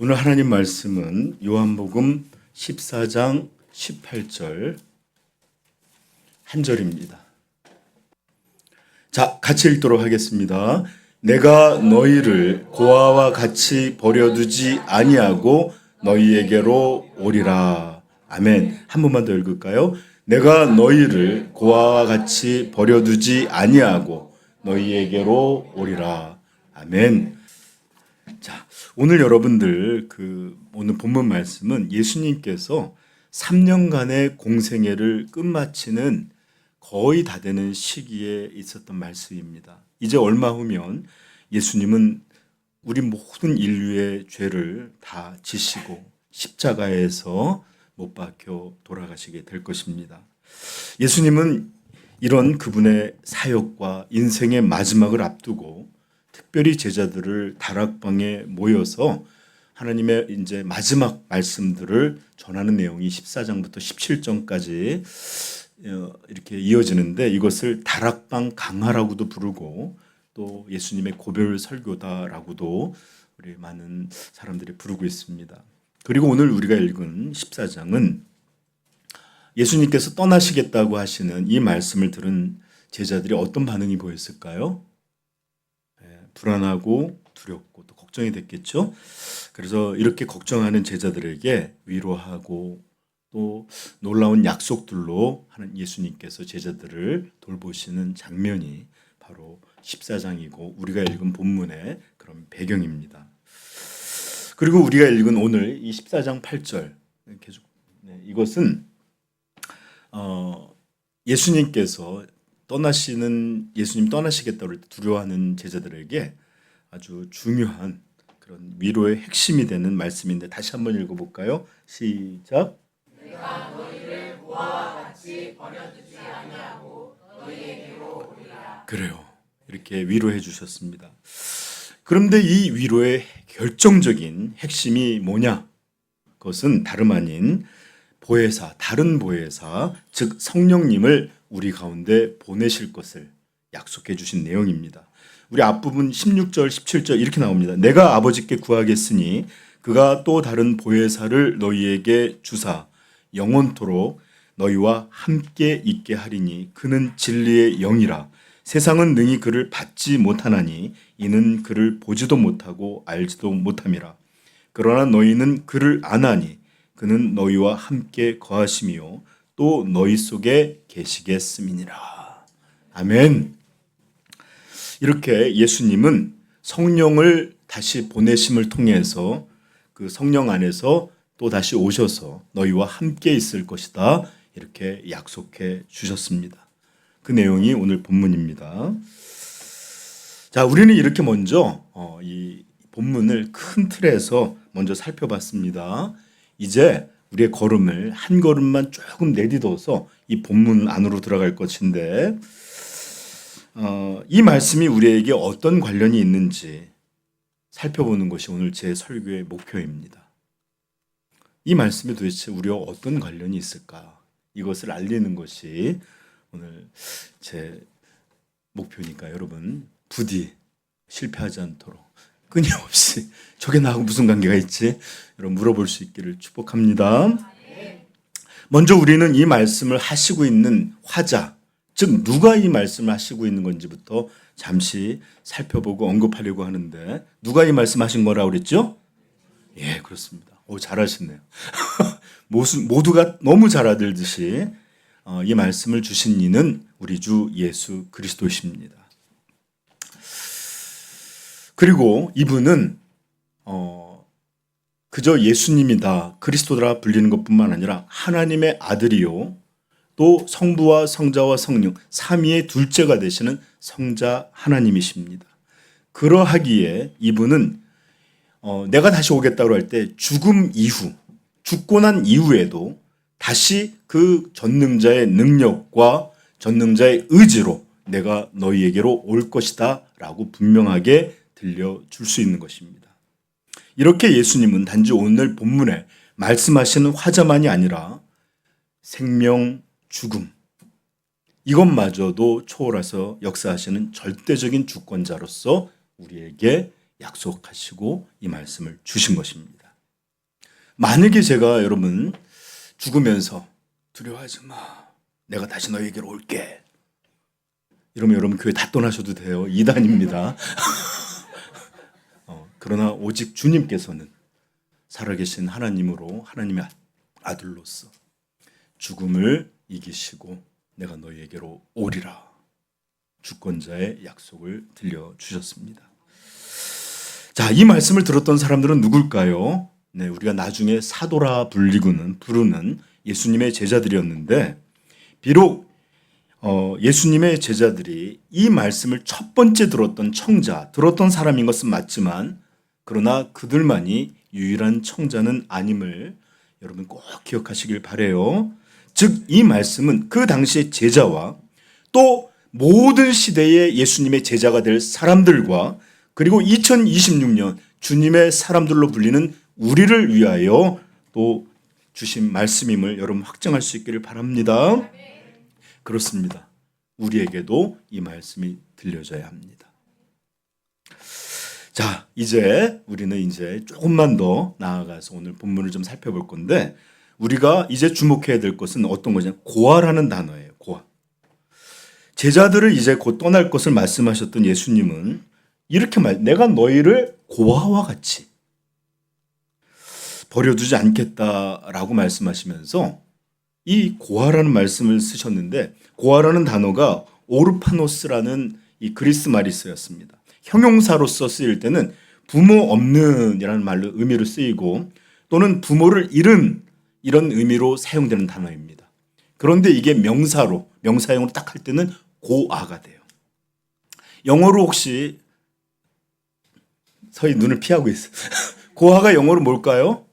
오늘 하나님 말씀은 요한복음 14장 18절 한 절입니다. 자, 같이 읽도록 하겠습니다. 내가 너희를 고아와 같이 버려두지 아니하고 너희에게로 오리라. 아멘. 한 번만 더 읽을까요? 내가 너희를 고아와 같이 버려두지 아니하고 너희에게로 오리라. 아멘. 자, 오늘 여러분들 오늘 본문 말씀은 예수님께서 3년간의 공생애를 끝마치는 거의 다 되는 시기에 있었던 말씀입니다. 이제 얼마 후면 예수님은 우리 모든 인류의 죄를 다 지시고 십자가에서 못 박혀 돌아가시게 될 것입니다. 예수님은 이런 그분의 사역과 인생의 마지막을 앞두고 특별히 제자들을 다락방에 모여서 하나님의 이제 마지막 말씀들을 전하는 내용이 14장부터 17장까지 이렇게 이어지는데, 이것을 다락방 강화라고도 부르고 또 예수님의 고별 설교다라고도 우리 많은 사람들이 부르고 있습니다. 그리고 오늘 우리가 읽은 14장은 예수님께서 떠나시겠다고 하시는 이 말씀을 들은 제자들이 어떤 반응이 보였을까요? 불안하고 두렵고 또 걱정이 됐겠죠. 그래서 이렇게 걱정하는 제자들에게 위로하고 또 놀라운 약속들로 하는 예수님께서 제자들을 돌보시는 장면이 바로 14장이고 우리가 읽은 본문의 그런 배경입니다. 그리고 우리가 읽은 오늘 이 14장 8절 계속 이것은 예수님께서 예수님 떠나시겠다고 두려워하는 제자들에게 아주 중요한 그런 위로의 핵심이 되는 말씀인데, 다시 한번 읽어볼까요? 시작. 내가 너희를 고아와 같이 버려두지 아니하고 너희에게로 오리라. 그래요. 이렇게 위로해 주셨습니다. 그런데 이 위로의 결정적인 핵심이 뭐냐? 그것은 다름 아닌 보혜사, 다른 보혜사, 즉 성령님을 우리 가운데 보내실 것을 약속해 주신 내용입니다. 우리 앞부분 16절, 17절 이렇게 나옵니다. 내가 아버지께 구하겠으니 그가 또 다른 보혜사를 너희에게 주사 영원토록 너희와 함께 있게 하리니 그는 진리의 영이라. 세상은 능히 그를 받지 못하나니 이는 그를 보지도 못하고 알지도 못함이라. 그러나 너희는 그를 아나니 그는 너희와 함께 거하시며 또 너희 속에 계시겠음이니라. 아멘. 이렇게 예수님은 성령을 다시 보내심을 통해서 그 성령 안에서 또 다시 오셔서 너희와 함께 있을 것이다, 이렇게 약속해 주셨습니다. 그 내용이 오늘 본문입니다. 자, 우리는 이렇게 먼저 이 본문을 큰 틀에서 먼저 살펴봤습니다. 이제 우리의 걸음을 한 걸음만 조금 내딛어서 이 본문 안으로 들어갈 것인데, 이 말씀이 우리에게 어떤 관련이 있는지 살펴보는 것이 오늘 제 설교의 목표입니다. 이 말씀이 도대체 우리와 어떤 관련이 있을까? 이것을 알리는 것이 오늘 제 목표니까 여러분 부디 실패하지 않도록 끊임없이 저게 나하고 무슨 관계가 있지? 여러분 물어볼 수 있기를 축복합니다. 먼저 우리는 이 말씀을 하시고 있는 화자, 즉 누가 이 말씀을 하시고 있는 건지부터 잠시 살펴보고 언급하려고 하는데, 누가 이 말씀하신 거라고 그랬죠? 예, 그렇습니다. 오, 잘하시네요. 모두가 너무 잘 알듯이 이 말씀을 주신 이는 우리 주 예수 그리스도십니다. 그리고 이분은 그저 예수님이다, 그리스도라 불리는 것뿐만 아니라 하나님의 아들이요 또 성부와 성자와 성령 삼위의 둘째가 되시는 성자 하나님이십니다. 그러하기에 이분은 내가 다시 오겠다고 할 때 죽음 이후, 죽고 난 이후에도 다시 그 전능자의 능력과 전능자의 의지로 내가 너희에게로 올 것이다 라고 분명하게 들려줄 수 있는 것입니다. 이렇게 예수님은 단지 오늘 본문에 말씀하시는 화자만이 아니라 생명, 죽음, 이것마저도 초월해서 역사하시는 절대적인 주권자로서 우리에게 약속하시고 이 말씀을 주신 것입니다. 만약에 제가 여러분 죽으면서 두려워하지 마, 내가 다시 너에게로 올게, 이러면 여러분 교회 다 떠나셔도 돼요. 이단입니다. 그러나 오직 주님께서는 살아계신 하나님으로, 하나님의 아들로서 죽음을 이기시고 내가 너희에게로 오리라 주권자의 약속을 들려주셨습니다. 자, 이 말씀을 들었던 사람들은 누굴까요? 네, 우리가 나중에 사도라 부르는 예수님의 제자들이었는데, 비록 예수님의 제자들이 이 말씀을 첫 번째 들었던 사람인 것은 맞지만, 그러나 그들만이 유일한 청자는 아님을 여러분 꼭 기억하시길 바라요. 즉, 이 말씀은 그 당시의 제자와 또 모든 시대의 예수님의 제자가 될 사람들과, 그리고 2026년 주님의 사람들로 불리는 우리를 위하여 또 주신 말씀임을 여러분 확정할 수 있기를 바랍니다. 그렇습니다. 우리에게도 이 말씀이 들려져야 합니다. 자, 우리는 조금만 더 나아가서 오늘 본문을 좀 살펴볼 건데, 우리가 이제 주목해야 될 것은 어떤 거냐? 고아라는 단어예요. 고아. 제자들을 이제 곧 떠날 것을 말씀하셨던 예수님은 이렇게 내가 너희를 고아와 같이 버려두지 않겠다라고 말씀하시면서 이 고아라는 말씀을 쓰셨는데, 고아라는 단어가 오르파노스라는 이 그리스 말이 쓰였습니다. 형용사로서 쓰일 때는 부모 없는 이라는 말로 의미로 쓰이고, 또는 부모를 잃은 이런 의미로 사용되는 단어입니다. 그런데 이게 명사형으로 딱 할 때는 고아가 돼요. 영어로 혹시 서희 눈을 피하고 있어요. 고아가 영어로 뭘까요?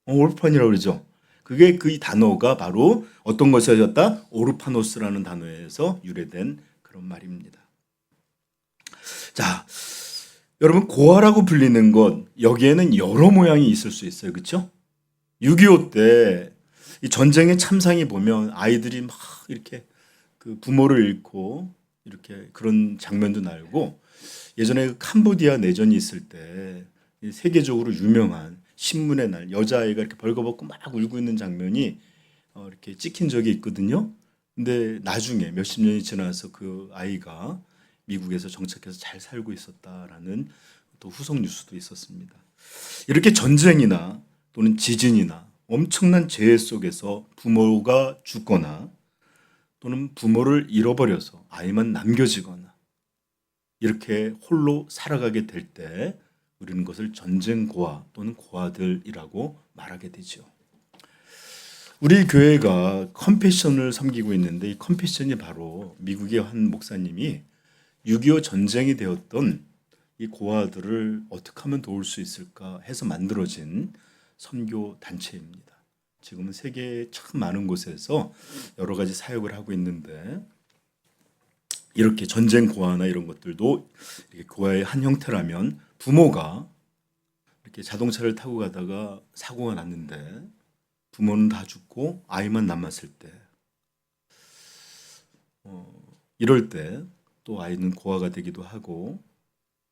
오르판이라고 그러죠. 그게 그 단어가 바로 어떤 것이었다? 오르파노스라는 단어에서 유래된 그런 말입니다. 자, 여러분 고아라고 불리는 것, 여기에는 여러 모양이 있을 수 있어요. 그렇죠? 6.25 때 이 전쟁의 참상이 보면 아이들이 막 이렇게 그 부모를 잃고 이렇게 그런 장면도 나오고, 예전에 캄보디아 내전이 있을 때 세계적으로 유명한 신문의 날, 여자아이가 이렇게 벌거벗고 막 울고 있는 장면이 이렇게 찍힌 적이 있거든요. 근데 나중에 몇십 년이 지나서 그 아이가 미국에서 정착해서 잘 살고 있었다라는 또 후속 뉴스도 있었습니다. 이렇게 전쟁이나 또는 지진이나 엄청난 재해 속에서 부모가 죽거나 또는 부모를 잃어버려서 아이만 남겨지거나 이렇게 홀로 살아가게 될 때 우리는 그것을 전쟁 고아 또는 고아들이라고 말하게 되죠. 우리 교회가 컴패션을 섬기고 있는데, 이 컴패션이 바로 미국의 한 목사님이 6.25 전쟁이 되었던 이 고아들을 어떻게 하면 도울 수 있을까 해서 만들어진 선교 단체입니다. 지금은 세계 참 많은 곳에서 여러 가지 사역을 하고 있는데, 이렇게 전쟁 고아나 이런 것들도 이렇게 고아의 한 형태라면, 부모가 이렇게 자동차를 타고 가다가 사고가 났는데 부모는 다 죽고 아이만 남았을 때, 이럴 때 또 아이는 고아가 되기도 하고,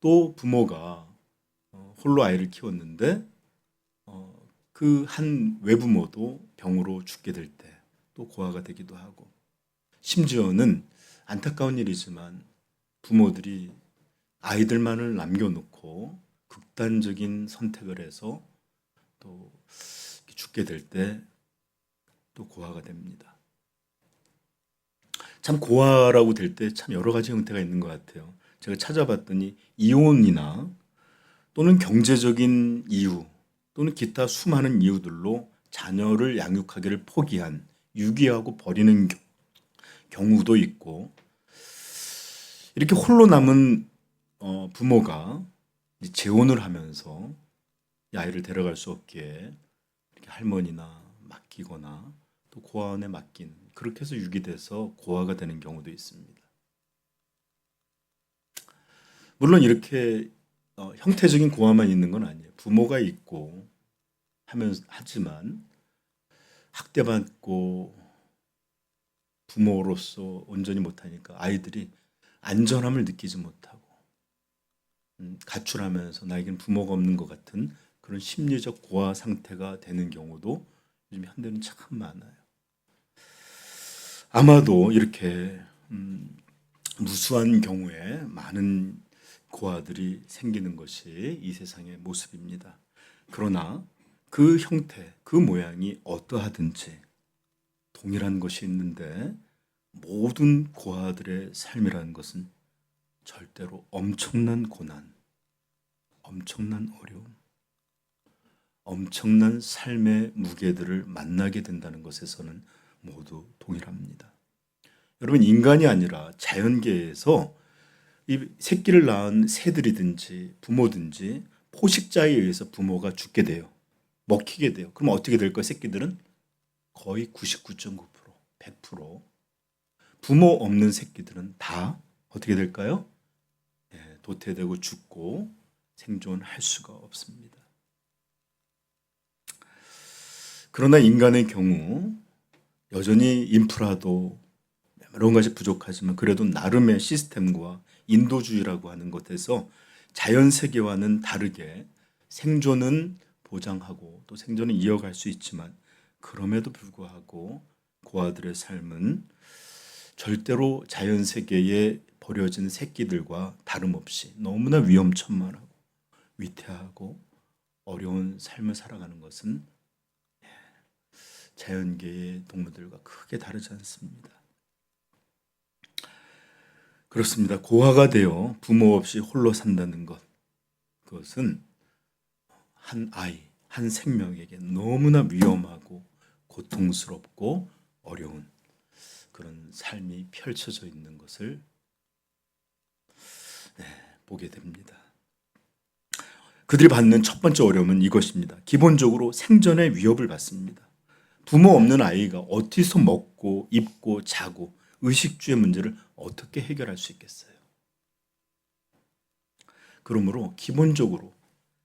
또 부모가 홀로 아이를 키웠는데 그 한 외부모도 병으로 죽게 될 때 또 고아가 되기도 하고, 심지어는 안타까운 일이지만 부모들이 아이들만을 남겨놓고 극단적인 선택을 해서 또 죽게 될 때 또 고아가 됩니다. 참 고아라고 될 때 참 여러 가지 형태가 있는 것 같아요. 제가 찾아봤더니 이혼이나 또는 경제적인 이유 또는 기타 수많은 이유들로 자녀를 양육하기를 포기한, 유기하고 버리는 경우도 있고, 이렇게 홀로 남은 부모가 재혼을 하면서 이 아이를 데려갈 수 없게 이렇게 할머니나 맡기거나 또 고아원에 맡긴, 그렇게 해서 유기돼서 고아가 되는 경우도 있습니다. 물론 이렇게 형태적인 고아만 있는 건 아니에요. 부모가 있고 하지만 학대받고 부모로서 온전히 못하니까 아이들이 안전함을 느끼지 못하고 가출하면서 나에겐 부모가 없는 것 같은 그런 심리적 고아 상태가 되는 경우도 요즘 현대는 참 많아요. 아마도 이렇게 무수한 경우에 많은 고아들이 생기는 것이 이 세상의 모습입니다. 그러나 그 형태, 그 모양이 어떠하든지 동일한 것이 있는데 모든 고아들의 삶이라는 것은 절대로 엄청난 고난, 엄청난 어려움, 엄청난 삶의 무게들을 만나게 된다는 것에서는 모두 동일합니다. 여러분, 인간이 아니라 자연계에서 이 새끼를 낳은 새들이든지 부모든지 포식자에 의해서 부모가 죽게 돼요. 먹히게 돼요. 그럼 어떻게 될까요? 새끼들은 거의 99.9%, 100%. 부모 없는 새끼들은 다 어떻게 될까요? 도태되고 죽고 생존할 수가 없습니다. 그러나 인간의 경우 여전히 인프라도 여러 가지 부족하지만 그래도 나름의 시스템과 인도주의라고 하는 것에서 자연 세계와는 다르게 생존은 보장하고 또 생존은 이어갈 수 있지만 그럼에도 불구하고 고아들의 삶은 절대로 자연 세계에 버려진 새끼들과 다름없이 너무나 위험천만하고 위태하고 어려운 삶을 살아가는 것은 자연계의 동물들과 크게 다르지 않습니다. 그렇습니다. 고아가 되어 부모 없이 홀로 산다는 것, 그것은 한 아이, 한 생명에게 너무나 위험하고 고통스럽고 어려운 그런 삶이 펼쳐져 있는 것을 보게 됩니다. 그들이 받는 첫 번째 어려움은 이것입니다. 기본적으로 생존의 위협을 받습니다. 부모 없는 아이가 어디서 먹고 입고 자고 의식주의 문제를 어떻게 해결할 수 있겠어요? 그러므로 기본적으로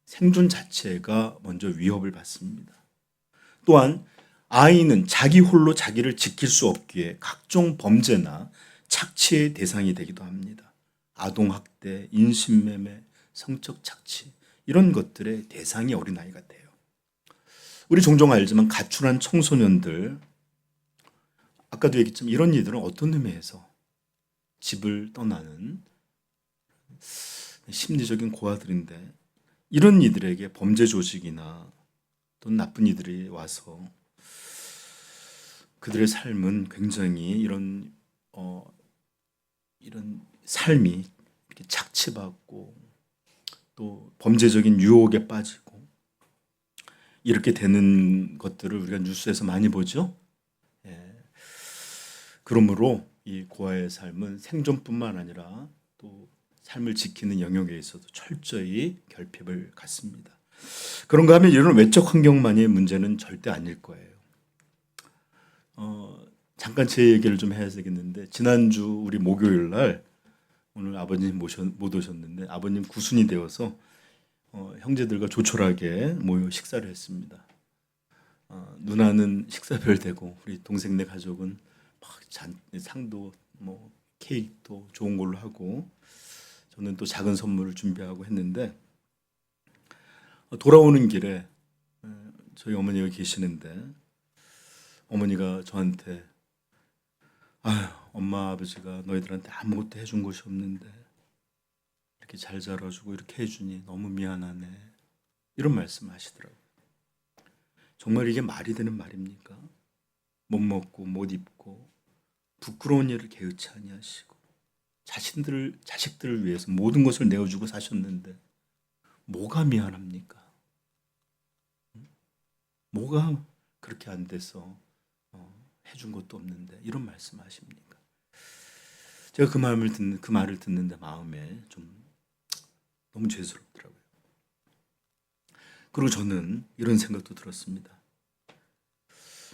생존 자체가 먼저 위협을 받습니다. 또한 아이는 자기 홀로 자기를 지킬 수 없기에 각종 범죄나 착취의 대상이 되기도 합니다. 아동학대, 인신매매, 성적 착취 이런 것들의 대상이 어린아이가 돼요. 우리 종종 알지만 가출한 청소년들, 아까도 얘기했지만 이런 이들은 어떤 의미에서 집을 떠나는 심리적인 고아들인데 이런 이들에게 범죄 조직이나 또 나쁜 이들이 와서 그들의 삶은 굉장히 이런 삶이 이렇게 착취받고 또 범죄적인 유혹에 빠지고 이렇게 되는 것들을 우리가 뉴스에서 많이 보죠. 그러므로 이 고아의 삶은 생존뿐만 아니라 또 삶을 지키는 영역에 있어도 철저히 결핍을 갖습니다. 그런가 하면 이런 외적 환경만의 문제는 절대 아닐 거예요. 잠깐 제 얘기를 좀 해야 되겠는데 지난주 우리 목요일 날 오늘 아버님 못 오셨는데 아버님 구순이 되어서 형제들과 조촐하게 모여 식사를 했습니다. 누나는 식사별 되고 우리 동생네 가족은 막 상도 뭐 케이크도 좋은 걸로 하고 저는 또 작은 선물을 준비하고 했는데 돌아오는 길에 저희 어머니가 계시는데 어머니가 저한테 아유 엄마 아버지가 너희들한테 아무것도 해준 것이 없는데 이렇게 잘 자라주고 이렇게 해주니 너무 미안하네 이런 말씀을 하시더라고요. 정말 이게 말이 되는 말입니까? 못 먹고 못 입고 부끄러운 일을 개의치 아니하시고 자식들을 위해서 모든 것을 내어주고 사셨는데 뭐가 미안합니까? 뭐가 그렇게 안 돼서 해준 것도 없는데 이런 말씀하십니까? 제가 그 말을 듣는데 마음에 좀 너무 죄스럽더라고요. 그리고 저는 이런 생각도 들었습니다.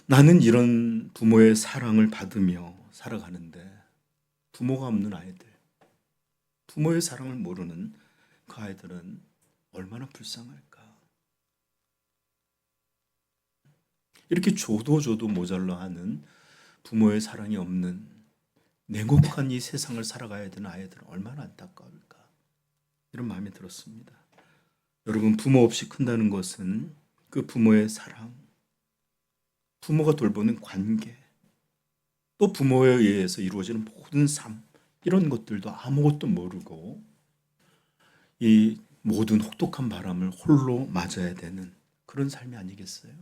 나는 이런 부모의 사랑을 받으며 살아가는데 부모가 없는 아이들, 부모의 사랑을 모르는 그 아이들은 얼마나 불쌍할까? 이렇게 줘도 모자라 하는 부모의 사랑이 없는 냉혹한 이 세상을 살아가야 되는 아이들은 얼마나 안타까울까? 이런 마음이 들었습니다. 여러분, 부모 없이 큰다는 것은 그 부모의 사랑, 부모가 돌보는 관계, 또 부모에 의해서 이루어지는 모든 삶, 이런 것들도 아무것도 모르고 이 모든 혹독한 바람을 홀로 맞아야 되는 그런 삶이 아니겠어요?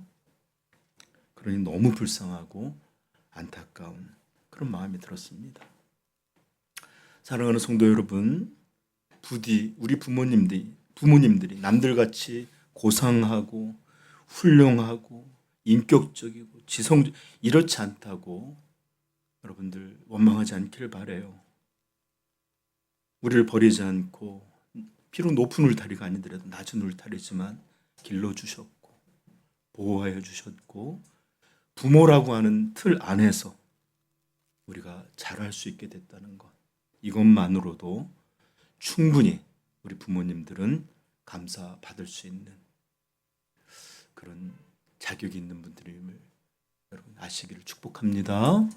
그러니 너무 불쌍하고 안타까운 그런 마음이 들었습니다. 사랑하는 성도 여러분, 부디 우리 부모님들이 남들같이 고상하고 훌륭하고 인격적이고 지성적 이렇지 않다고 여러분들 원망하지 않기를 바라요. 우리를 버리지 않고 비록 높은 울타리가 아니더라도 낮은 울타리지만 길러주셨고 보호하여 주셨고 부모라고 하는 틀 안에서 우리가 자랄 수 있게 됐다는 것, 이것만으로도 충분히 우리 부모님들은 감사받을 수 있는 그런 자격이 있는 분들임을 여러분 아시기를 축복합니다.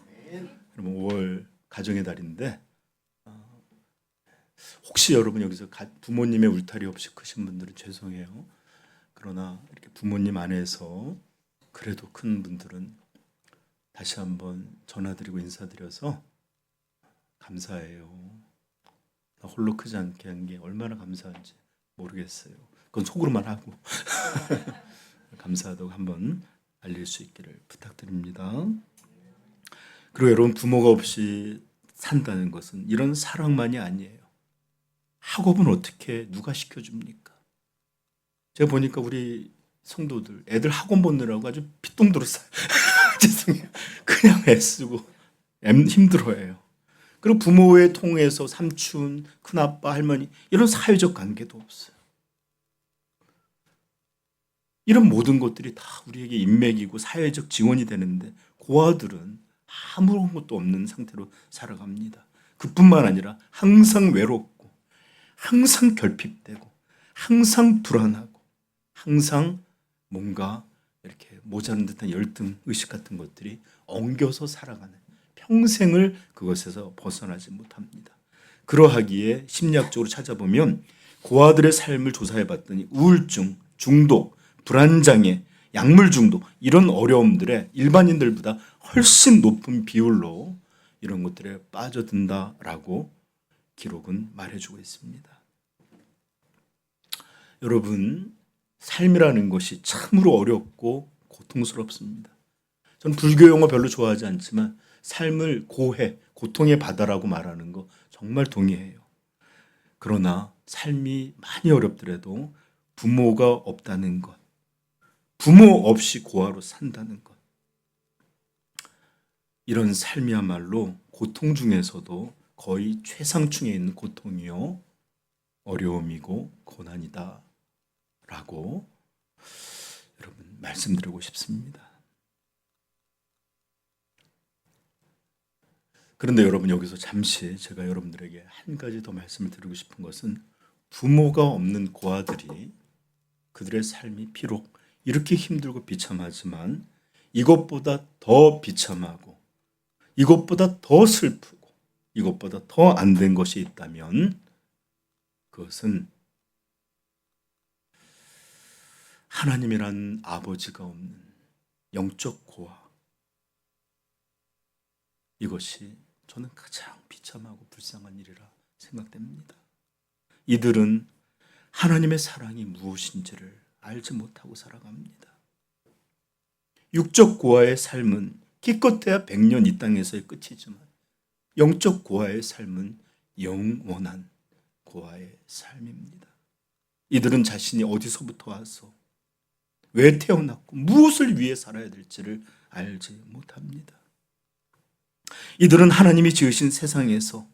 여러분 5월 가정의 달인데 혹시 여러분 여기서 부모님의 울타리 없이 크신 분들은 죄송해요. 그러나 이렇게 부모님 안에서 그래도 큰 분들은 다시 한번 전화드리고 인사드려서 감사해요. 나 홀로 크지 않게 한 게 얼마나 감사한지 모르겠어요. 그건 속으로만 하고 감사하다고 한번 알릴 수 있기를 부탁드립니다. 그리고 여러분, 부모가 없이 산다는 것은 이런 사랑만이 아니에요. 학업은 어떻게 누가 시켜줍니까? 제가 보니까 우리 성도들 애들 학원 보느라고 아주 피똥 들었어요. 죄송해요. 그냥 애쓰고 힘들어해요. 그리고 부모의 통해서 삼촌, 큰아빠, 할머니 이런 사회적 관계도 없어요. 이런 모든 것들이 다 우리에게 인맥이고 사회적 지원이 되는데 고아들은 아무런 것도 없는 상태로 살아갑니다. 그뿐만 아니라 항상 외롭고 항상 결핍되고 항상 불안하고 항상 뭔가 이렇게 모자란 듯한 열등 의식 같은 것들이 엉겨서 살아가는 평생을 그것에서 벗어나지 못합니다. 그러하기에 심리학적으로 찾아보면 고아들의 삶을 조사해 봤더니 우울증, 중독, 불안장애, 약물 중독 이런 어려움들에 일반인들보다 훨씬 높은 비율로 이런 것들에 빠져든다라고 기록은 말해주고 있습니다. 여러분, 삶이라는 것이 참으로 어렵고 고통스럽습니다. 저는 불교 용어 별로 좋아하지 않지만 삶을 고해, 고통의 바다라고 말하는 거 정말 동의해요. 그러나 삶이 많이 어렵더라도 부모가 없다는 것, 부모 없이 고아로 산다는 것, 이런 삶이야말로 고통 중에서도 거의 최상층에 있는 고통이요, 어려움이고 고난이다 라고 여러분 말씀드리고 싶습니다. 그런데 여러분, 여기서 잠시 제가 여러분들에게 한 가지 더 말씀을 드리고 싶은 것은 부모가 없는 고아들이 그들의 삶이 비록 이렇게 힘들고 비참하지만 이것보다 더 비참하고 이것보다 더 슬프고 이것보다 더 안 된 것이 있다면 그것은 하나님이란 아버지가 없는 영적 고아, 이것이 저는 가장 비참하고 불쌍한 일이라 생각됩니다. 이들은 하나님의 사랑이 무엇인지를 알지 못하고 살아갑니다. 육적 고아의 삶은 기껏해야 100년 이 땅에서의 끝이지만 영적 고아의 삶은 영원한 고아의 삶입니다. 이들은 자신이 어디서부터 와서 왜 태어났고 무엇을 위해 살아야 될지를 알지 못합니다. 이들은 하나님이 지으신 세상에서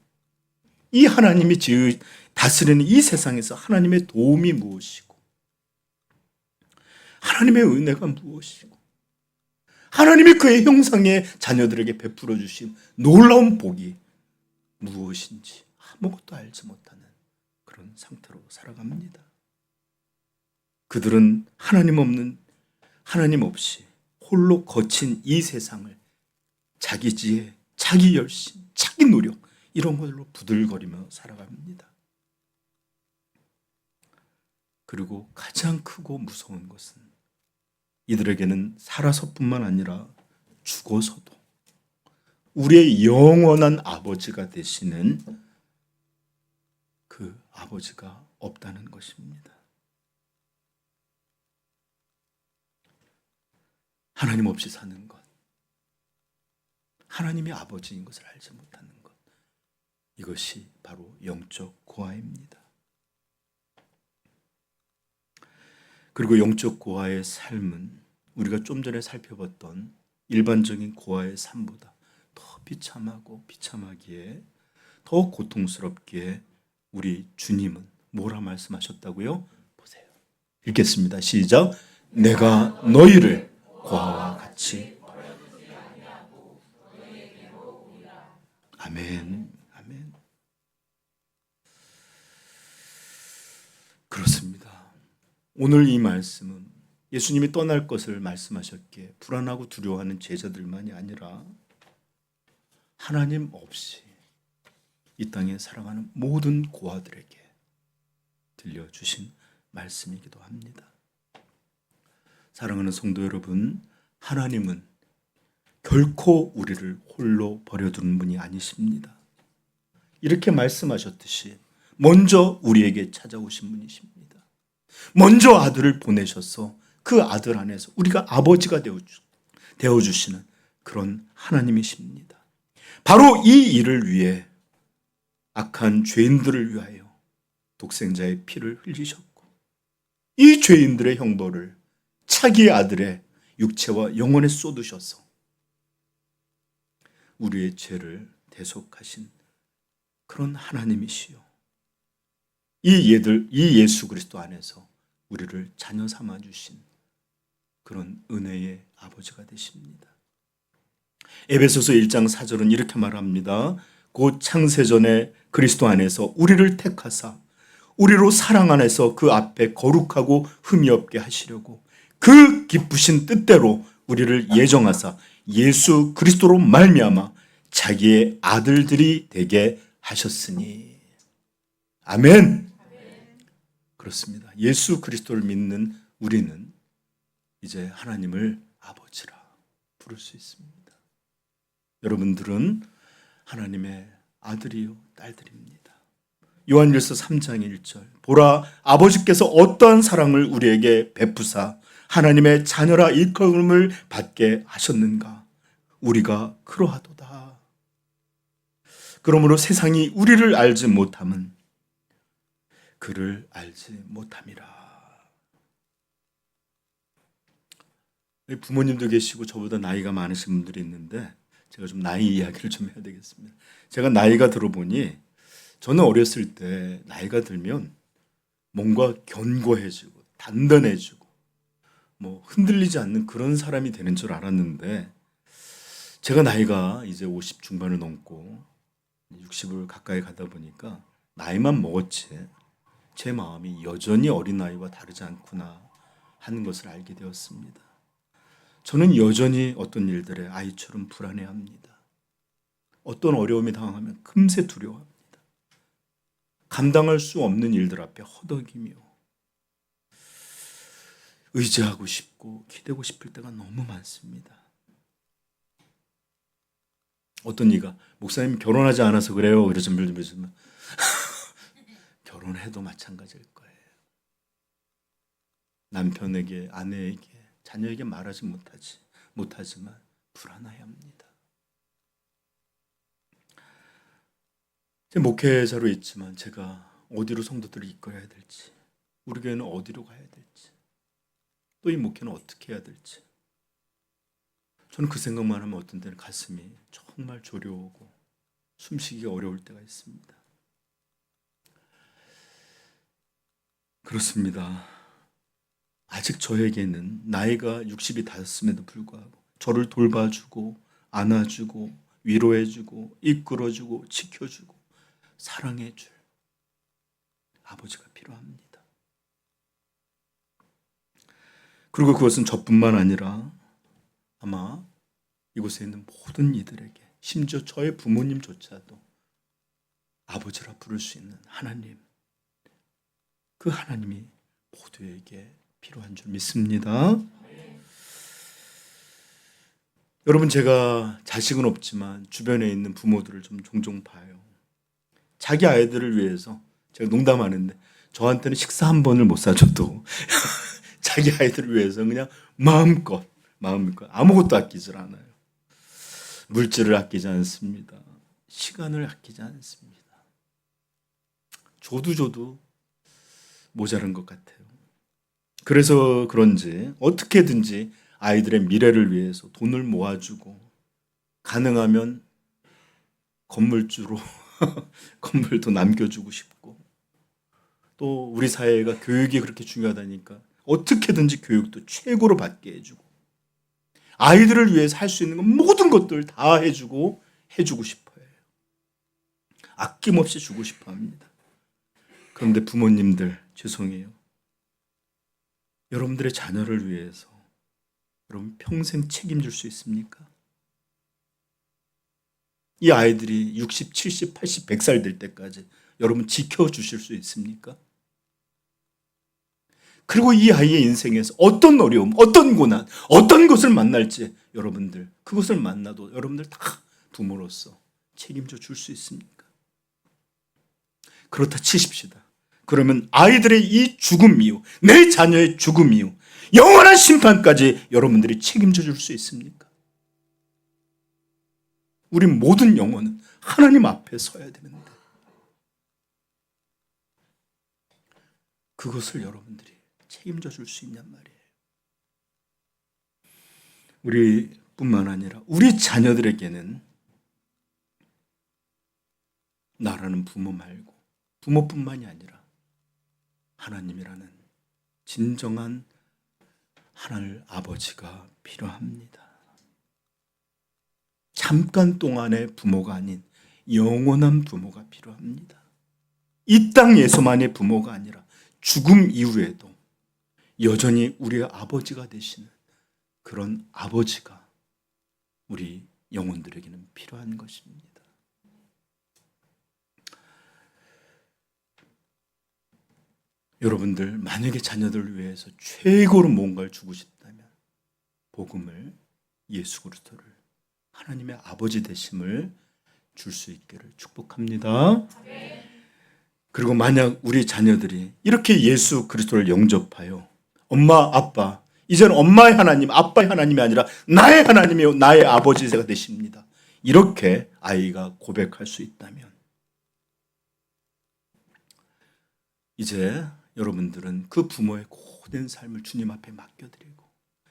이 하나님이 다스리는 이 세상에서 하나님의 도움이 무엇이고 하나님의 은혜가 무엇이고 하나님이 그의 형상의 자녀들에게 베풀어 주신 놀라운 복이 무엇인지 아무것도 알지 못하는 그런 상태로 살아갑니다. 그들은 하나님 없이 홀로 거친 이 세상을 자기 지혜, 자기 열심, 자기 노력 이런 걸로 부들거리며 살아갑니다. 그리고 가장 크고 무서운 것은 이들에게는 살아서뿐만 아니라 죽어서도 우리의 영원한 아버지가 되시는 그 아버지가 없다는 것입니다. 하나님 없이 사는 것, 하나님이 아버지인 것을 알지 못하는 것, 이것이 바로 영적 고아입니다. 그리고 영적 고아의 삶은 우리가 좀 전에 살펴봤던 일반적인 고아의 삶보다 더 비참하고 비참하기에 더 고통스럽기에 우리 주님은 뭐라 말씀하셨다고요? 보세요. 읽겠습니다. 시작. 내가 너희를 고아와 같이. 아멘. 아멘. 그렇습니다. 오늘 이 말씀은 예수님이 떠날 것을 말씀하셨기에 불안하고 두려워하는 제자들만이 아니라 하나님 없이 이 땅에 살아가는 모든 고아들에게 들려주신 말씀이기도 합니다. 사랑하는 성도 여러분, 하나님은 결코 우리를 홀로 버려두는 분이 아니십니다. 이렇게 말씀하셨듯이 먼저 우리에게 찾아오신 분이십니다. 먼저 아들을 보내셔서 그 아들 안에서 우리가 아버지가 되어주시는 그런 하나님이십니다. 바로 이 일을 위해 악한 죄인들을 위하여 독생자의 피를 흘리셨고 이 죄인들의 형벌을 차기 아들의 육체와 영혼에 쏟으셔서 우리의 죄를 대속하신 그런 하나님이시요. 이 예수 그리스도 안에서 우리를 자녀 삼아 주신 그런 은혜의 아버지가 되십니다. 에베소서 1장 4절은 이렇게 말합니다. 곧 창세전에 그리스도 안에서 우리를 택하사 우리로 사랑 안에서 그 앞에 거룩하고 흠이 없게 하시려고 그 기쁘신 뜻대로 우리를 예정하사 예수 그리스도로 말미암아 자기의 아들들이 되게 하셨으니. 아멘. 그렇습니다. 예수 그리스도를 믿는 우리는 이제 하나님을 아버지라 부를 수 있습니다. 여러분들은 하나님의 아들이요 딸들입니다. 요한일서 3장 1절 보라 아버지께서 어떠한 사랑을 우리에게 베푸사 하나님의 자녀라 일컬음을 받게 하셨는가. 우리가 그러하도다. 그러므로 세상이 우리를 알지 못함은 그를 알지 못함이라. 부모님도 계시고 저보다 나이가 많으신 분들이 있는데 제가 좀 나이 이야기를 좀 해야 되겠습니다. 제가 나이가 들어보니 저는 어렸을 때 나이가 들면 뭔가 견고해지고 단단해지고 뭐 흔들리지 않는 그런 사람이 되는 줄 알았는데 제가 나이가 이제 50 중반을 넘고 60을 가까이 가다 보니까 나이만 먹었지 제 마음이 여전히 어린아이와 다르지 않구나 하는 것을 알게 되었습니다. 저는 여전히 어떤 일들에 아이처럼 불안해합니다. 어떤 어려움이 당하면 금세 두려워합니다. 감당할 수 없는 일들 앞에 허덕이며 의지하고 싶고 기대고 싶을 때가 너무 많습니다. 어떤 이가 목사님 결혼하지 않아서 그래요. 이러신 분들 있으면 결혼해도 마찬가지일 거예요. 남편에게, 아내에게, 자녀에게 말하지 못하지만 불안해합니다. 제 목회자로 있지만 제가 어디로 성도들을 이끌어야 될지, 우리 교회는 어디로 가야 될지, 또 이 목회는 어떻게 해야 될지 저는 그 생각만 하면 어떤 때는 가슴이 정말 저려오고 숨쉬기가 어려울 때가 있습니다. 그렇습니다. 아직 저에게는 나이가 60이 닿았음에도 불구하고 저를 돌봐주고 안아주고 위로해주고 이끌어주고 지켜주고 사랑해줄 아버지가 필요합니다. 그리고 그것은 저뿐만 아니라 아마 이곳에 있는 모든 이들에게 심지어 저의 부모님조차도 아버지라 부를 수 있는 하나님, 그 하나님이 모두에게 필요한 줄 믿습니다. 여러분, 제가 자식은 없지만 주변에 있는 부모들을 좀 종종 봐요. 자기 아이들을 위해서, 제가 농담하는데 저한테는 식사 한 번을 못 사줘도 자기 아이들을 위해서 그냥 마음껏 아무것도 아끼질 않아요. 물질을 아끼지 않습니다. 시간을 아끼지 않습니다. 줘도 모자란 것 같아요. 그래서 그런지 어떻게든지 아이들의 미래를 위해서 돈을 모아주고, 가능하면 건물주로 건물도 남겨주고 싶고, 또 우리 사회가 교육이 그렇게 중요하다니까 어떻게든지 교육도 최고로 받게 해주고, 아이들을 위해서 할 수 있는 건 모든 것들 다 해주고 싶어요. 아낌없이 주고 싶어 합니다. 그런데 부모님들, 죄송해요. 여러분들의 자녀를 위해서 여러분 평생 책임질 수 있습니까? 이 아이들이 60, 70, 80, 100살 될 때까지 여러분 지켜주실 수 있습니까? 그리고 이 아이의 인생에서 어떤 어려움, 어떤 고난, 어떤 것을 만날지 여러분들, 그것을 만나도 여러분들 다 부모로서 책임져 줄 수 있습니까? 그렇다 치십시다. 그러면 아이들의 이 죽음 이후, 내 자녀의 죽음 이후 영원한 심판까지 여러분들이 책임져 줄 수 있습니까? 우리 모든 영혼은 하나님 앞에 서야 되는데 그것을 여러분들이 책임져 줄 수 있냔 말이에요. 우리뿐만 아니라 우리 자녀들에게는 나라는 부모 말고, 부모뿐만이 아니라 하나님이라는 진정한 하나님 아버지가 필요합니다. 잠깐 동안의 부모가 아닌 영원한 부모가 필요합니다. 이 땅에서만의 부모가 아니라 죽음 이후에도 여전히 우리의 아버지가 되시는 그런 아버지가 우리 영혼들에게는 필요한 것입니다. 여러분들, 만약에 자녀들을 위해서 최고로 뭔가를 주고 싶다면 복음을, 예수 그리스도를, 하나님의 아버지 되심을 줄 수 있기를 축복합니다. 그리고 만약 우리 자녀들이 이렇게 예수 그리스도를 영접하여 엄마, 아빠, 이제는 엄마의 하나님, 아빠의 하나님이 아니라 나의 하나님이요, 나의 아버지가 되십니다, 이렇게 아이가 고백할 수 있다면 이제 여러분들은 그 부모의 고된 삶을 주님 앞에 맡겨드리고,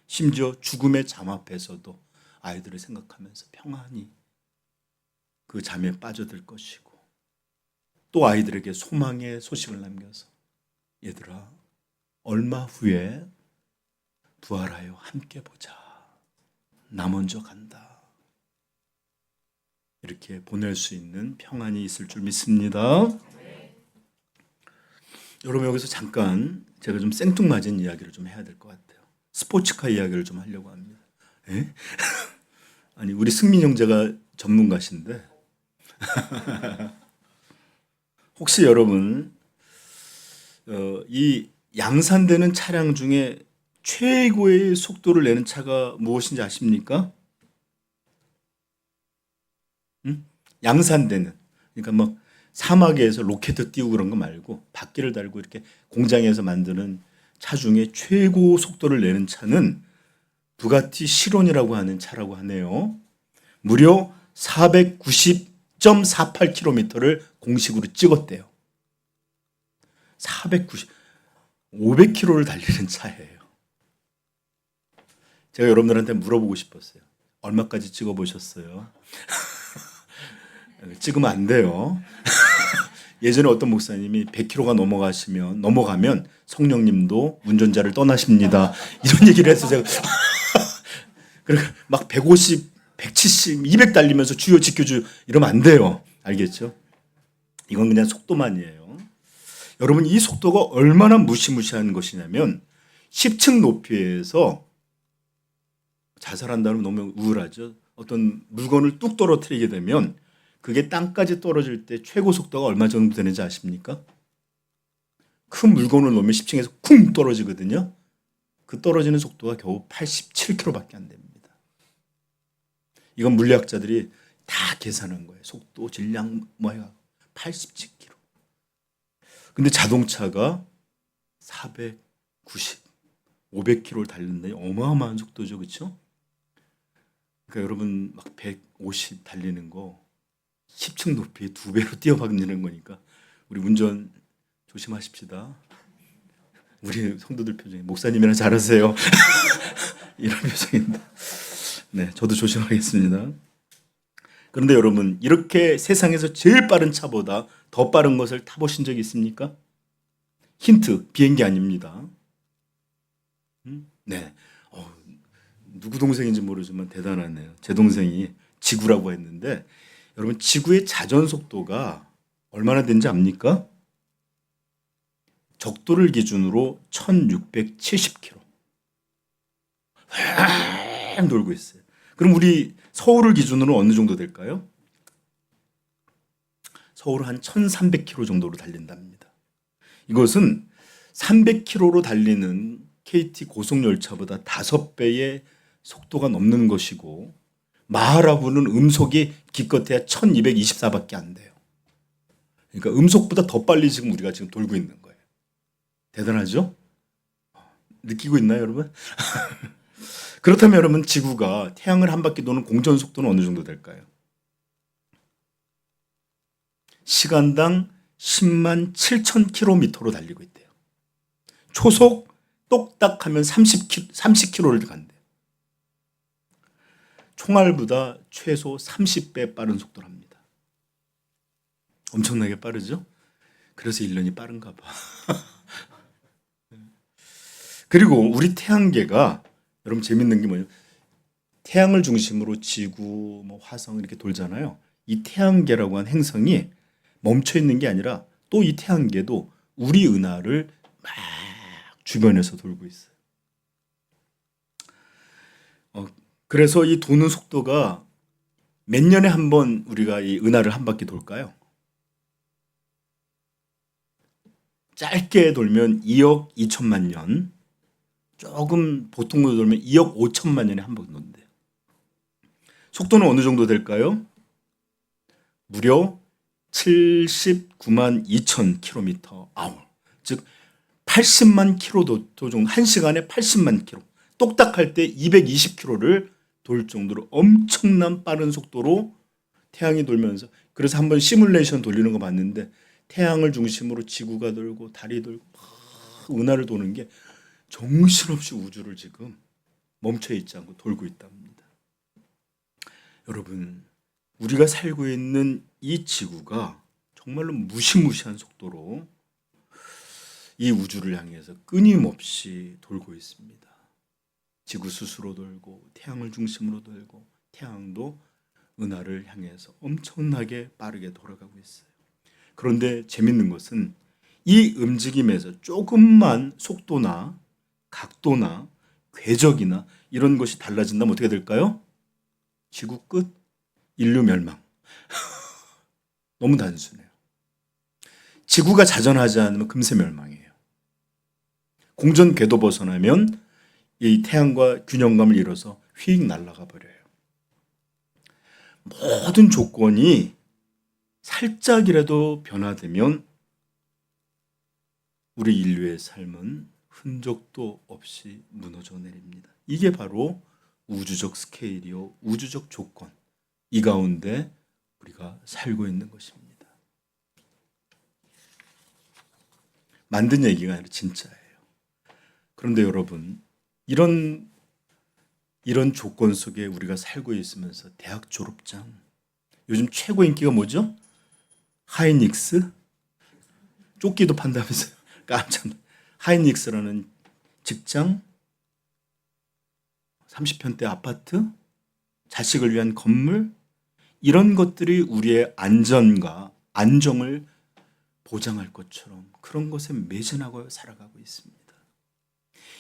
심지어 죽음의 잠 앞에서도 아이들을 생각하면서 평안히 그 잠에 빠져들 것이고, 또 아이들에게 소망의 소식을 남겨서 얘들아, 얼마 후에 부활하여 함께 보자, 나 먼저 간다, 이렇게 보낼 수 있는 평안이 있을 줄 믿습니다. 여러분, 여기서 잠깐 제가 좀 생뚱맞은 이야기를 좀 해야 될 것 같아요. 스포츠카 이야기를 좀 하려고 합니다. 아니, 우리 승민 형제가 전문가신데 혹시 여러분 이 양산되는 차량 중에 최고의 속도를 내는 차가 무엇인지 아십니까? 양산되는, 그러니까 뭐 사막에서 로켓 띄우고 그런 거 말고 바퀴를 달고 이렇게 공장에서 만드는 차 중에 최고 속도를 내는 차는 부가티 시론이라고 하는 차라고 하네요. 무려 490.48km를 공식으로 찍었대요. 500km를 달리는 차예요. 제가 여러분들한테 물어보고 싶었어요. 얼마까지 찍어보셨어요? 찍으면 안 돼요. 예전에 어떤 목사님이 100km가 넘어가면 성령님도 운전자를 떠나십니다, 이런 얘기를 해서 제가 그러니까 막 150, 170, 200 달리면서 주여 지켜주요 이러면 안 돼요. 알겠죠? 이건 그냥 속도만이에요. 여러분, 이 속도가 얼마나 무시무시한 것이냐면 10층 높이에서, 자살한다면 너무 우울하죠. 어떤 물건을 뚝 떨어뜨리게 되면 그게 땅까지 떨어질 때 최고 속도가 얼마 정도 되는지 아십니까? 큰 물건을 놓으면 10층에서 쿵 떨어지거든요. 그 떨어지는 속도가 겨우 87km밖에 안 됩니다. 이건 물리학자들이 다 계산한 거예요. 속도, 질량, 뭐야, 87km. 근데 자동차가 490, 500km를 달린다니 어마어마한 속도죠, 그렇죠? 그러니까 여러분 막 150 달리는 거 10층 높이 2배로 뛰어박는 거니까 우리 운전 조심하십시다. 우리 성도들 표정이 목사님이랑 잘하세요. 이런 표정인데. 네, 저도 조심하겠습니다. 그런데 여러분, 이렇게 세상에서 제일 빠른 차보다 더 빠른 것을 타보신 적이 있습니까? 힌트, 비행기 아닙니다. 네. 누구 동생인지 모르지만 대단하네요. 제 동생이 지구라고 했는데, 여러분, 지구의 자전 속도가 얼마나 되는지 압니까? 적도를 기준으로 1670km. 획 돌고 있어요. 그럼 우리 서울을 기준으로 어느 정도 될까요? 서울은 한 1300km 정도로 달린답니다. 이것은 300km로 달리는 KT 고속열차보다 5배의 속도가 넘는 것이고, 마하라부는 음속이 기껏해야 1224밖에 안 돼요. 그러니까 음속보다 더 빨리 지금 우리가 지금 돌고 있는 거예요. 대단하죠? 느끼고 있나요, 여러분? 그렇다면 여러분, 지구가 태양을 한 바퀴 도는 공전 속도는 어느 정도 될까요? 시간당 10만 7천 킬로미터로 달리고 있대요. 초속 똑딱하면 30km를 간대요. 총알보다 최소 30배 빠른 속도를 합니다. 엄청나게 빠르죠? 그래서 1년이 빠른가 봐. 그리고 우리 태양계가 여러분 재밌는 게 뭐냐면 태양을 중심으로 지구, 화성 이렇게 돌잖아요. 이 태양계라고 하는 행성이 멈춰 있는 게 아니라 또 이 태양계도 우리 은하를 막 주변에서 돌고 있어요. 그래서 이 도는 속도가 몇 년에 한 번 우리가 이 은하를 한 바퀴 돌까요? 짧게 돌면 2억 2천만 년, 조금 보통으로 돌면 2억 5천만 년에 한 번 돈대요. 속도는 어느 정도 될까요? 무려 79만 2천 킬로미터 아워. 즉 80만 킬로도 정도, 1시간에 80만 킬로. 똑딱할 때 220킬로를 돌 정도로 엄청난 빠른 속도로 태양이 돌면서, 그래서 한번 시뮬레이션 돌리는 거 봤는데 태양을 중심으로 지구가 돌고 달이 돌고 은하를 도는 게 정신없이 우주를 지금 멈춰 있지 않고 돌고 있답니다. 여러분, 우리가 살고 있는 이 지구가 정말로 무시무시한 속도로 이 우주를 향해서 끊임없이 돌고 있습니다. 지구 스스로 돌고 태양을 중심으로 돌고 태양도 은하를 향해서 엄청나게 빠르게 돌아가고 있어요. 그런데 재밌는 것은 이 움직임에서 조금만 속도나 각도나 궤적이나 이런 것이 달라진다면 어떻게 될까요? 지구 끝, 인류 멸망. 너무 단순해요. 지구가 자전하지 않으면 금세 멸망해요. 공전 궤도 벗어나면 이 태양과 균형감을 잃어서 휙 날아가 버려요. 모든 조건이 살짝이라도 변화되면 우리 인류의 삶은 흔적도 없이 무너져 내립니다. 이게 바로 우주적 스케일이요, 우주적 조건. 이 가운데 우리가 살고 있는 것입니다. 만든 얘기가 아니라 진짜예요. 그런데 여러분, 이런 조건 속에 우리가 살고 있으면서 대학 졸업장, 요즘 최고 인기가 뭐죠? 하이닉스? 조끼도 판다면서요. 깜짝 놀랐어요. 하이닉스라는 직장, 30평대 아파트, 자식을 위한 건물, 이런 것들이 우리의 안전과 안정을 보장할 것처럼 그런 것에 매진하고 살아가고 있습니다.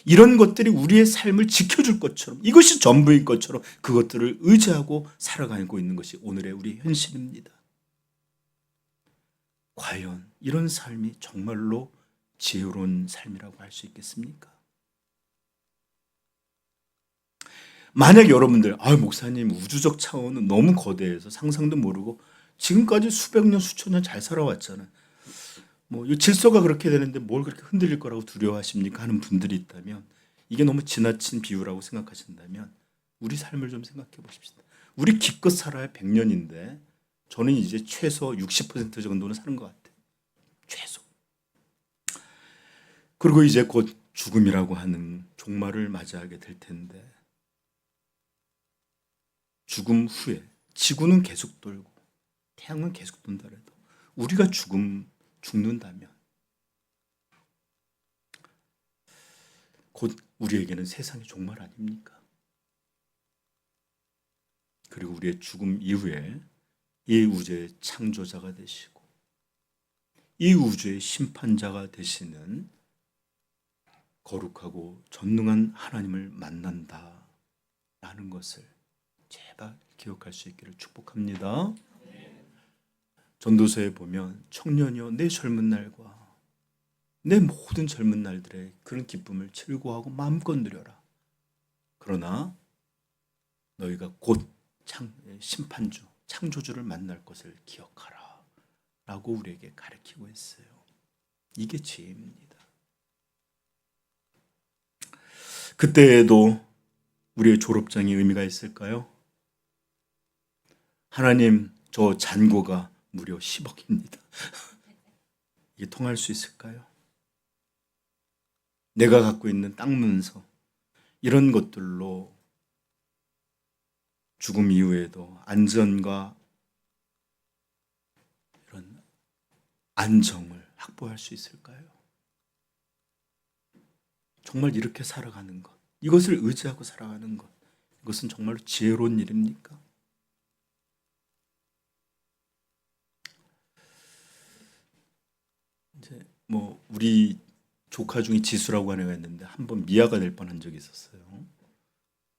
이런 것들이 우리의 삶을 지켜줄 것처럼, 이것이 전부인 것처럼 그것들을 의지하고 살아가고 있는 것이 오늘의 우리 현실입니다. 과연 이런 삶이 정말로 지혜로운 삶이라고 할 수 있겠습니까? 만약 여러분들 목사님 우주적 차원은 너무 거대해서 상상도 모르고 지금까지 수백 년 수천 년 잘 살아왔잖아요. 이 질서가 그렇게 되는데 뭘 그렇게 흔들릴 거라고 두려워하십니까? 하는 분들이 있다면 이게 너무 지나친 비유라고 생각하신다면 우리 삶을 좀 생각해 보십시다. 우리 기껏 살아야 100년인데 저는 이제 최소 60% 정도는 사는 것 같아요. 최소. 그리고 이제 곧 죽음이라고 하는 종말을 맞이하게 될 텐데 죽음 후에 지구는 계속 돌고 태양은 계속 돈다래도 우리가 죽는다면 곧 우리에게는 세상의 종말 아닙니까? 그리고 우리의 죽음 이후에 이 우주의 창조자가 되시고 이 우주의 심판자가 되시는 거룩하고 전능한 하나님을 만난다라는 것을 제발 기억할 수 있기를 축복합니다. 전도서에 보면 청년이여 내 젊은 날과 내 모든 젊은 날들의 그런 기쁨을 즐거워하고 마음껏 누려라. 그러나 너희가 곧 심판주, 창조주를 만날 것을 기억하라 라고 우리에게 가르치고 있어요. 이게 지혜입니다. 그때에도 우리의 졸업장이 의미가 있을까요? 하나님, 저 잔고가 무려 10억입니다. 이게 통할 수 있을까요? 내가 갖고 있는 땅 문서 이런 것들로 죽음 이후에도 안전과 이런 안정을 확보할 수 있을까요? 정말 이렇게 살아가는 것, 이것을 의지하고 살아가는 것, 이것은 정말로 지혜로운 일입니까? 이제 우리 조카 중에 지수라고 하는 애가 있는데 한번 미아가 될 뻔한 적이 있었어요.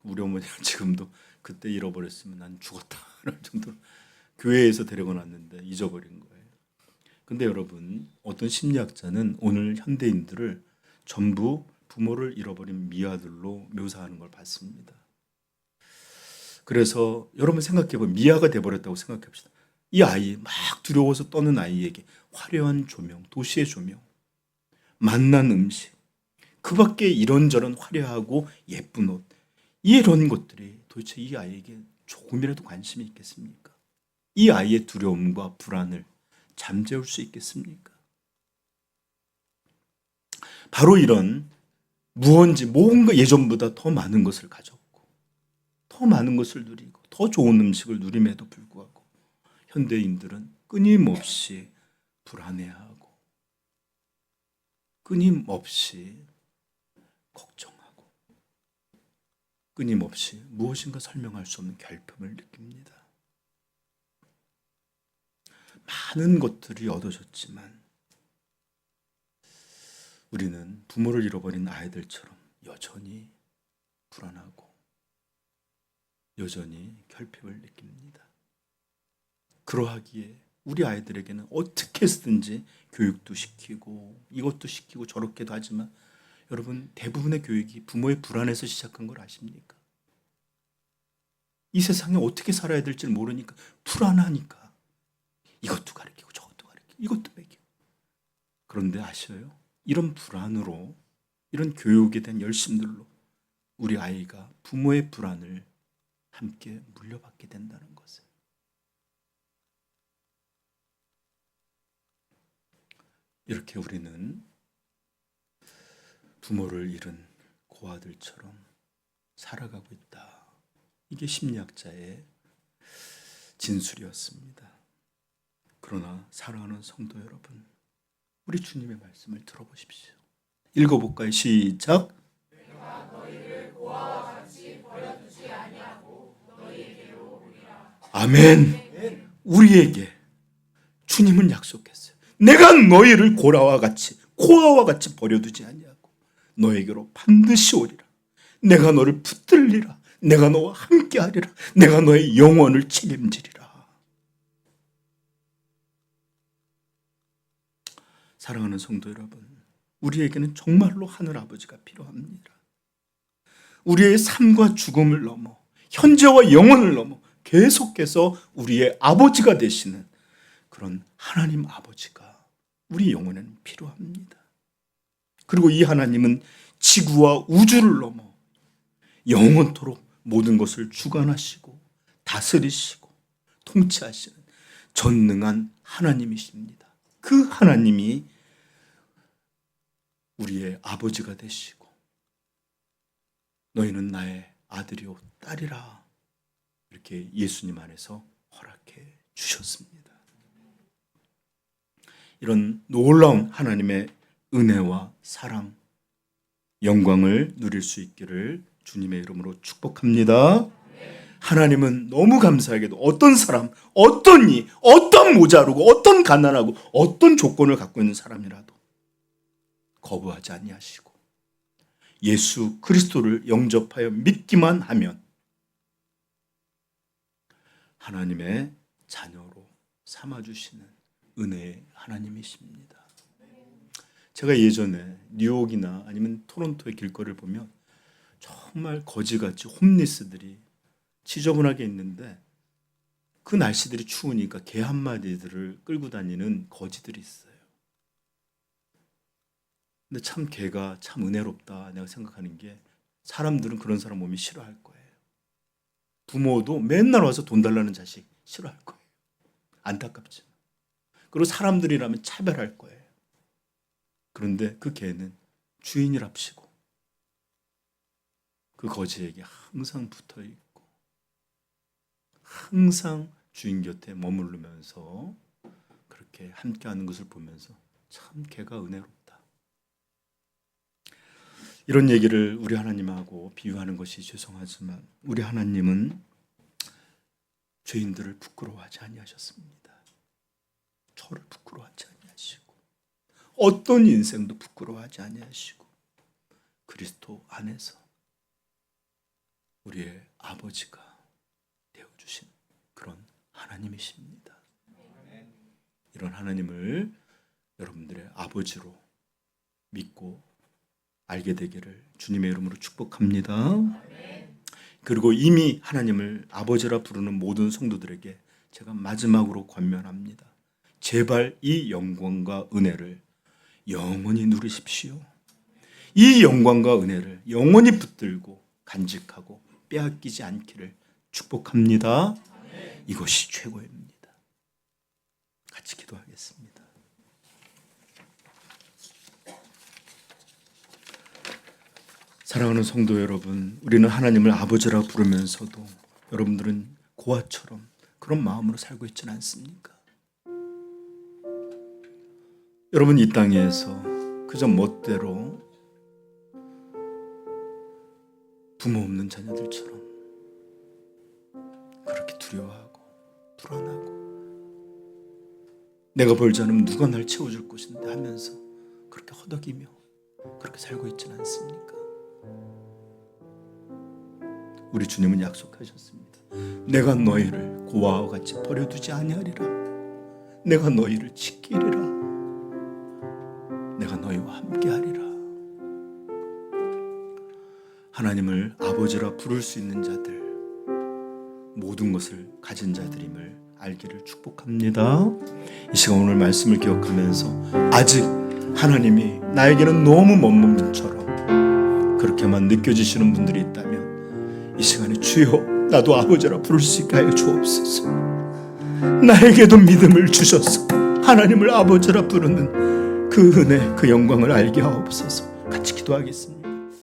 우리 어머니는 지금도 그때 잃어버렸으면 난 죽었다 할 정도로 교회에서 데려가 놨는데 잊어버린 거예요. 근데 여러분, 어떤 심리학자는 오늘 현대인들을 전부 부모를 잃어버린 미아들로 묘사하는 걸 봤습니다. 그래서 여러분 생각해보면 미아가 돼버렸다고 생각해봅시다. 이 아이, 막 두려워서 떠는 아이에게 화려한 조명, 도시의 조명, 맛난 음식, 그 밖에 이런저런 화려하고 예쁜 옷, 이런 것들이 도대체 이 아이에게 조금이라도 관심이 있겠습니까? 이 아이의 두려움과 불안을 잠재울 수 있겠습니까? 바로 이런 무언지 뭔가 예전보다 더 많은 것을 가졌고 더 많은 것을 누리고 더 좋은 음식을 누림에도 불구하고 현대인들은 끊임없이 불안해하고 끊임없이 걱정하고 끊임없이 무엇인가 설명할 수 없는 결핍을 느낍니다. 많은 것들이 얻어졌지만 우리는 부모를 잃어버린 아이들처럼 여전히 불안하고 여전히 결핍을 느낍니다. 그러하기에 우리 아이들에게는 어떻게 해서든지 교육도 시키고 이것도 시키고 저렇게도 하지만 여러분, 대부분의 교육이 부모의 불안에서 시작한 걸 아십니까? 이 세상에 어떻게 살아야 될지 모르니까 불안하니까 이것도 가르치고 저것도 가르치고 이것도 먹이고. 그런데 아셔요? 이런 불안으로, 이런 교육에 대한 열심들로 우리 아이가 부모의 불안을 함께 물려받게 된다는 것을. 이렇게 우리는 부모를 잃은 고아들처럼 살아가고 있다. 이게 심리학자의 진술이었습니다. 그러나 사랑하는 성도 여러분, 우리 주님의 말씀을 들어보십시오. 읽어볼까요? 시작. 내가 너희를 고아와 같이 버려두지 아니하고 너희에게로 오리라. 아멘. 우리에게 주님은 약속했어요. 내가 너희를 고아와 같이 버려두지 아니하고 너에게로 반드시 오리라. 내가 너를 붙들리라. 내가 너와 함께하리라. 내가 너의 영혼을 책임지리라. 사랑하는 성도 여러분, 우리에게는 정말로 하늘 아버지가 필요합니다. 우리의 삶과 죽음을 넘어 현재와 영원을 넘어 계속해서 우리의 아버지가 되시는 그런 하나님 아버지가 우리 영혼에는 필요합니다. 그리고 이 하나님은 지구와 우주를 넘어 영원토록 모든 것을 주관하시고 다스리시고 통치하시는 전능한 하나님이십니다. 그 하나님이 우리의 아버지가 되시고 너희는 나의 아들이요 딸이라 이렇게 예수님 안에서 허락해 주셨습니다. 이런 놀라운 하나님의 은혜와 사랑, 영광을 누릴 수 있기를 주님의 이름으로 축복합니다. 하나님은 너무 감사하게도 어떤 사람, 어떤 이, 어떤 모자르고 어떤 가난하고 어떤 조건을 갖고 있는 사람이라도 거부하지 아니하시고 예수 그리스도를 영접하여 믿기만 하면 하나님의 자녀로 삼아주시는 은혜의 하나님이십니다. 제가 예전에 뉴욕이나 아니면 토론토의 길거리를 보면 정말 거지같이 홈리스들이 지저분하게 있는데 그 날씨들이 추우니까 개 한 마리들을 끌고 다니는 거지들이 있어요. 근데 참 개가 참 은혜롭다 내가 생각하는 게 사람들은 그런 사람 보면 싫어할 거예요. 부모도 맨날 와서 돈 달라는 자식 싫어할 거예요. 안타깝죠. 그리고 사람들이라면 차별할 거예요. 그런데 그 개는 주인이랍시고 그 거지에게 항상 붙어 있고 항상 주인 곁에 머무르면서 그렇게 함께하는 것을 보면서 참 개가 은혜롭다. 이런 얘기를 우리 하나님하고 비유하는 것이 죄송하지만 우리 하나님은 죄인들을 부끄러워하지 아니하셨습니다. 저를 부끄러워하지 아니하시고 어떤 인생도 부끄러워하지 아니하시고 그리스도 안에서 우리의 아버지가 되어주신 그런 하나님이십니다. 이런 하나님을 여러분들의 아버지로 믿고 알게 되기를 주님의 이름으로 축복합니다. 그리고 이미 하나님을 아버지라 부르는 모든 성도들에게 제가 마지막으로 권면합니다. 제발 이 영광과 은혜를 영원히 누리십시오. 이 영광과 은혜를 영원히 붙들고 간직하고 빼앗기지 않기를 축복합니다. 이것이 최고입니다. 같이 기도하겠습니다. 사랑하는 성도 여러분, 우리는 하나님을 아버지라 부르면서도 여러분들은 고아처럼 그런 마음으로 살고 있지는 않습니까? 여러분 이 땅에서 그저 멋대로 부모 없는 자녀들처럼 그렇게 두려워하고 불안하고 내가 벌지 않으면 누가 날 채워줄 것인데 하면서 그렇게 허덕이며 그렇게 살고 있지는 않습니까? 우리 주님은 약속하셨습니다. 내가 너희를 고아와 같이 버려두지 아니하리라. 내가 너희를 지키리라. 내가 너희와 함께하리라. 하나님을 아버지라 부를 수 있는 자들, 모든 것을 가진 자들임을 알기를 축복합니다. 이 시간 오늘 말씀을 기억하면서 아직 하나님이 나에게는 너무 먼 몸처럼 그렇게만 느껴지시는 분들이 있다면 이 시간에 주여 나도 아버지라 부를 수 있게 하여 주옵소서. 나에게도 믿음을 주셔서 하나님을 아버지라 부르는 그 은혜, 그 영광을 알게 하옵소서. 같이 기도하겠습니다.